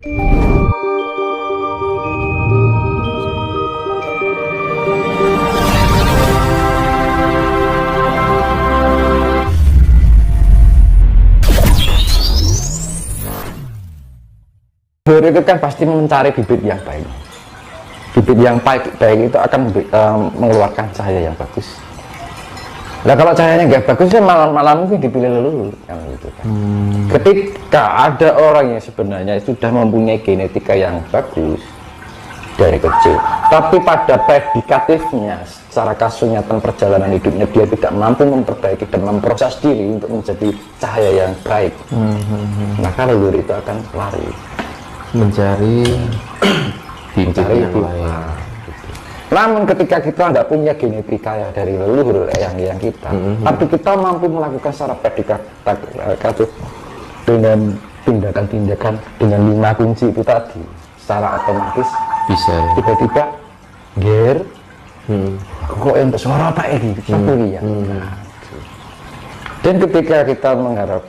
Leluhur itu kan pasti mencari bibit yang baik. Bibit yang baik itu akan mengeluarkan cahaya yang bagus. Nah kalau cahayanya nggak bagus ya malah mungkin dipilih leluhur yang gitu kan. Ketika ada orang yang sebenarnya sudah mempunyai genetika yang bagus dari kecil, tapi pada predikatifnya secara kesunyatan perjalanan hidupnya dia tidak mampu memperbaiki dan memproses diri untuk menjadi cahaya yang baik, maka leluhur itu akan lari mencari bibit yang lain. Namun ketika kita tidak punya genetika ya dari leluhur yang kita, tapi kita mampu melakukan secara predikatif dengan tindakan-tindakan dengan 5 kunci itu tadi, secara otomatis Bisa ya? tiba-tiba ger, kok yang suara apa ini? Satu ya. Dan ketika kita mengharap,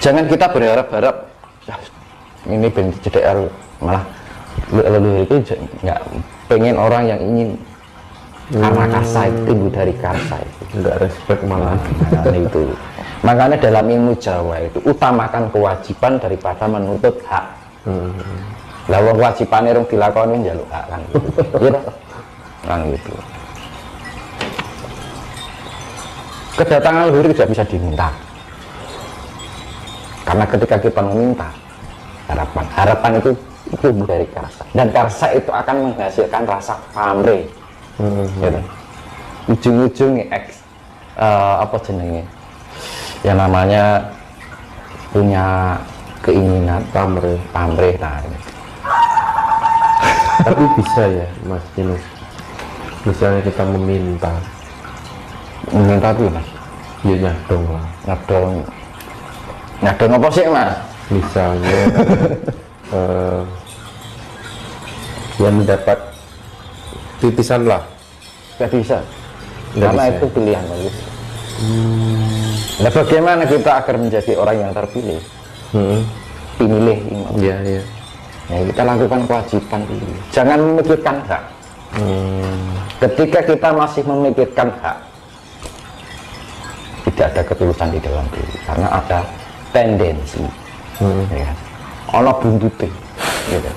jangan kita berharap-harap ini benci CDR, malah leluhur itu nggak pengen orang yang ingin karena karsa itu timbul dari karsa itu Nggak respect malah. nah, itu makanya dalam ilmu Jawa itu utamakan kewajiban daripada menuntut hak. Lalu kewajiban yang dilakoni jaluk hak kan gitu. Gitu kan gitu. Kedatangan leluhur tidak bisa diminta, karena ketika kita meminta harapan itu tumbuh dari karsa, dan karsa itu akan menghasilkan rasa pamrih. Gitu. Ujung-ujungnya apa jenenge yang namanya punya keinginan pamrih nah. Tapi bisa ya Mas Jinus, misalnya kita meminta tuh Mas, ya nyadong lah, nyadong apa sih Mas? misalnya yang mendapat titisan lah, Nggak bisa, Nggak karena bisa. itu pilihan bagus. Nah bagaimana kita agar menjadi orang yang terpilih, pilih imam? ya ya. Ya, kita lakukan kewajiban dulu, jangan memikirkan hak. Ketika kita masih memikirkan hak, tidak ada ketulusan di dalam diri, karena ada tendensi ya kan? Ono buntutnya gitu.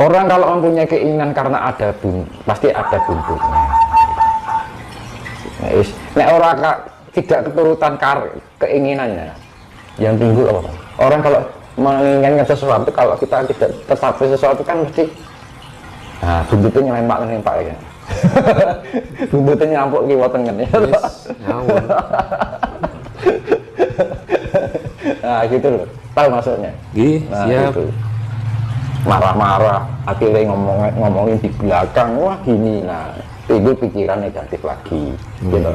Orang kalau mempunyai keinginan karena ada pasti ada buntutnya. Nek orang tidak keturutan keinginannya, yang timbul apa? Orang kalau menginginkan sesuatu, kalau kita tidak tercapai sesuatu kan mesti buntutnya nyempak ya. Buntutnya nyampuk kiwa tengen ya. Ngawur. Nah gitu loh, tahu maksudnya? Nah, Siap. gitu. Marah-marah, akhirnya ngomongin di belakang, wah gini, nah timbul pikiran negatif lagi, gitu.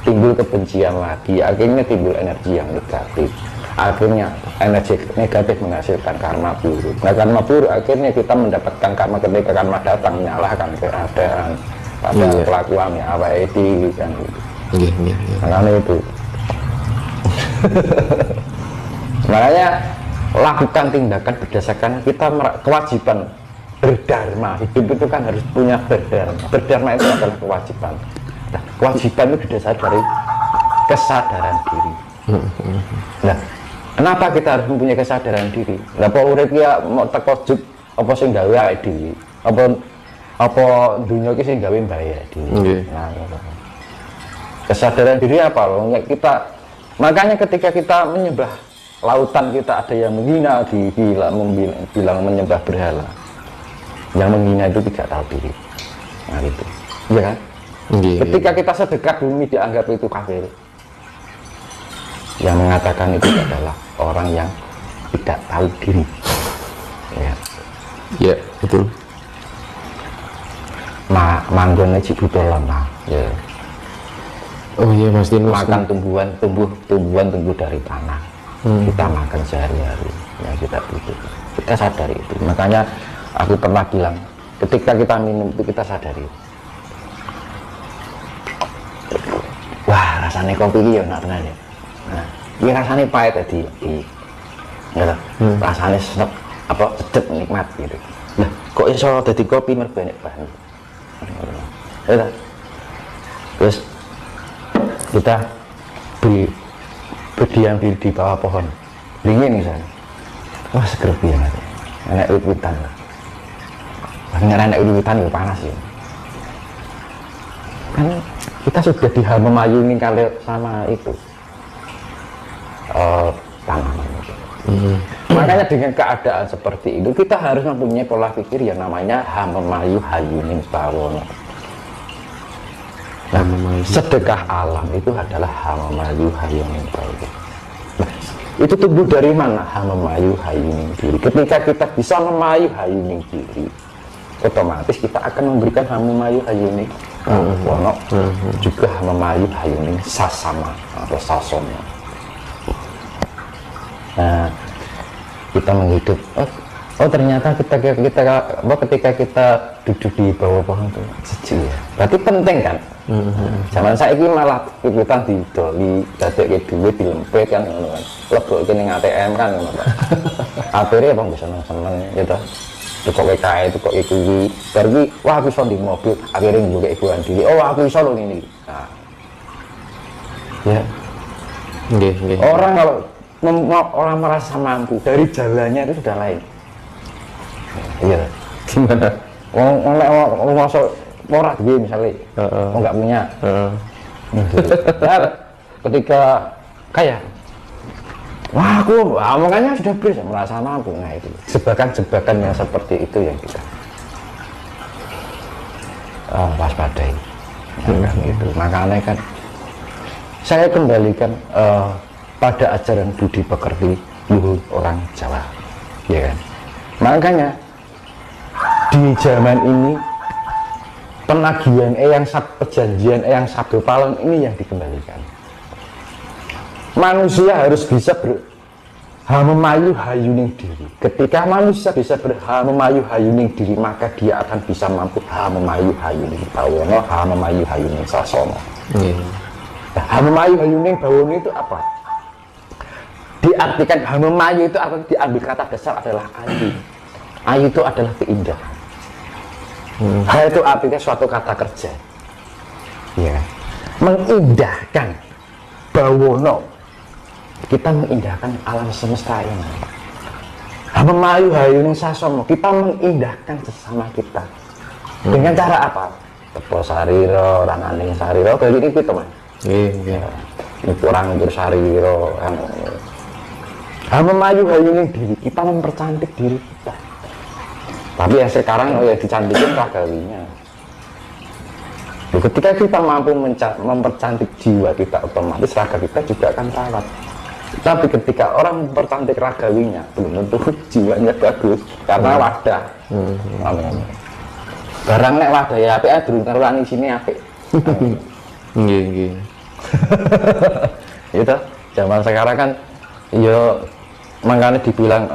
Timbul kebencian lagi, akhirnya timbul energi yang negatif, akhirnya energi negatif menghasilkan karma buruk. Nah karma buruk akhirnya kita mendapatkan karma ketika karma datang menyalahkan keadaan pada kelakuannya apa itu kan gitu. Makanya itu makanya lakukan tindakan berdasarkan kita kewajiban berdharma. Hidup itu kan harus punya berdharma itu adalah kewajiban. Nah, kewajiban itu didasari dari kesadaran diri. Nah kenapa kita harus mempunyai kesadaran diri? Nah apa urip ya mau tekojut apa sing gawe awake dhewe, apa dunia iki sing gawe mbae dhewe. Nah kesadaran diri apa loh kita. Makanya ketika kita menyembah lautan, kita ada yang menghina, bilang menyembah berhala. Yang menghina itu tidak tahu diri. Nah itu, iya kan? Ketika kita sedekah bumi dianggap itu kafir. Yang mengatakan itu adalah orang yang tidak tahu diri. Ya betul. Manggone cibutolan lah. Ya. Oh iya Mas Dinus, Makan tumbuhan tumbuh dari tanah. Kita makan sehari-hari yang kita butuh, kita sadari itu. Makanya aku pernah bilang, ketika kita minum itu kita sadari, wah rasanya kopi ini ya enak tenan ya. Nah, ini rasanya pahit tadi ya, rasanya senep apa sedep nikmat gitu. Nah kok iso jadi kopi merbanik bahan ya, terus kita berdiam diri di bawah pohon dingin misalnya, wah seger banget, enak uwitan lah, enak uwitan ya panas ya, kan kita sudah dihamemayungi kali sama itu tanaman itu. Makanya dengan keadaan seperti itu kita harus mempunyai pola pikir yang namanya hamemayu hayuning bawono. Nah, sedekah alam itu adalah hamemayu hayuning bawono. Nah, itu tumbuh dari mana hamemayu hayuning diri? Ketika kita bisa memayu hayuning diri, otomatis kita akan memberikan hamemayu hayuning bawono, juga hamemayu hayuning sasama atau sasono. Nah, kita menghidup. Oh ternyata ketika kita duduk di bawah pohon itu sejuk ya. Berarti penting kan? Zaman saya ini malah ikutan didoli, dadek duit dilempet kan, lebok ini ATM kan, akhirnya bang bisa seneng gitu. Tukok kae, tukok kuwi, pergi, wah aku iso di mobil, akhirnya juga ibuan diri. Oh aku iso loh ini. Nah, ya. Orang kalau orang merasa mampu dari jalannya itu sudah lain. Iya. Gimana? Orang masuk morat gitu misalnya, nggak punya. Nah, ketika kaya, wah aku omongannya sudah bisa merasa mampu. Nah itu jebakan-jebakan yang seperti itu yang kita waspadai. Gitu. Makanya kan saya kembalikan pada ajaran budi pekerti luhur orang Jawa, ya kan. Makanya di zaman ini penagihan perjanjian yang sabdo palon ini yang dikembalikan. Manusia harus bisa berhamemayu hayuning diri. Ketika manusia bisa berhamemayu hayuning diri, maka dia akan bisa mampu hamemayu hayuning bawono, hamemayu hayuning sasono. Nah, hamemayu hayuning bawono itu apa? Diartikan hamemayu itu artinya diambil kata dasar adalah ayu. Ayu itu adalah keindahan. Hal itu artinya suatu kata kerja. Ya. Mengindahkan bawono. Kita mengindahkan alam semesta ini. Hamemayu hayuning sasono, kita mengindahkan sesama kita. Dengan cara apa? Tepo sariro, rananing sariro, kayak gini gitu mas. Iya. Kurang bersariro. Hamemayu hayuning diri, kita mempercantik diri kita. Tapi ya sekarang ya dicantikin ragawinya. Ketika kita mampu mempercantik jiwa kita, otomatis raga kita juga akan terawat. Tapi ketika orang mempercantik ragawinya, belum tentu jiwanya bagus karena wadah. Barang nek wadah ya apik durung karuan isine apik. Nggih. Itu zaman sekarang kan ya makanya dibilang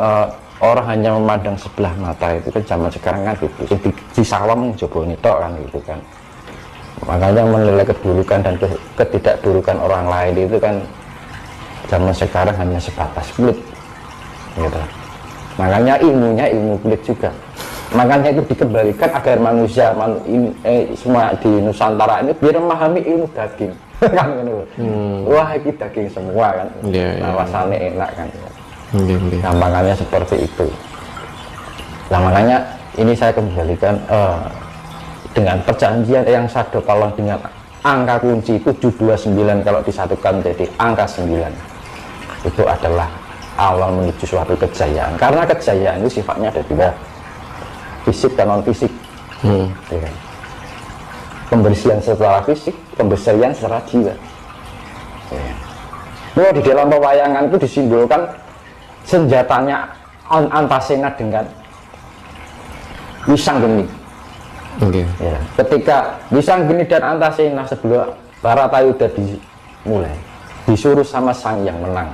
orang hanya memandang sebelah mata, itu kan zaman sekarang kan gitu. Di sawam coba nitok kan gitu kan. Makanya menilai keburukan dan ketidakburukan orang lain itu kan zaman sekarang hanya sebatas kulit gitu. Makanya ilmunya ilmu kulit juga. Makanya itu dikembalikan agar manusia semua di Nusantara ini biar memahami ilmu daging. Kan wah ini daging semua kan. Rasanya enak kan. Gampangannya seperti itu. Nah makanya ini saya kembalikan dengan perjanjian yang sabdo palon dengan angka kunci 729 kalau disatukan menjadi angka 9, itu adalah awal menuju suatu kejayaan. Karena kejayaan itu sifatnya ada dua, fisik dan non fisik. Ya kan? Pembersihan secara fisik, pembersihan secara jiwa. Ya. Nah, di dalam pewayangan itu disimbolkan senjatanya Antasena dengan Wisanggeni. Ya. Ketika Wisanggeni dan Antasena sebelum Baratayuda dimulai, disuruh sama sang yang menang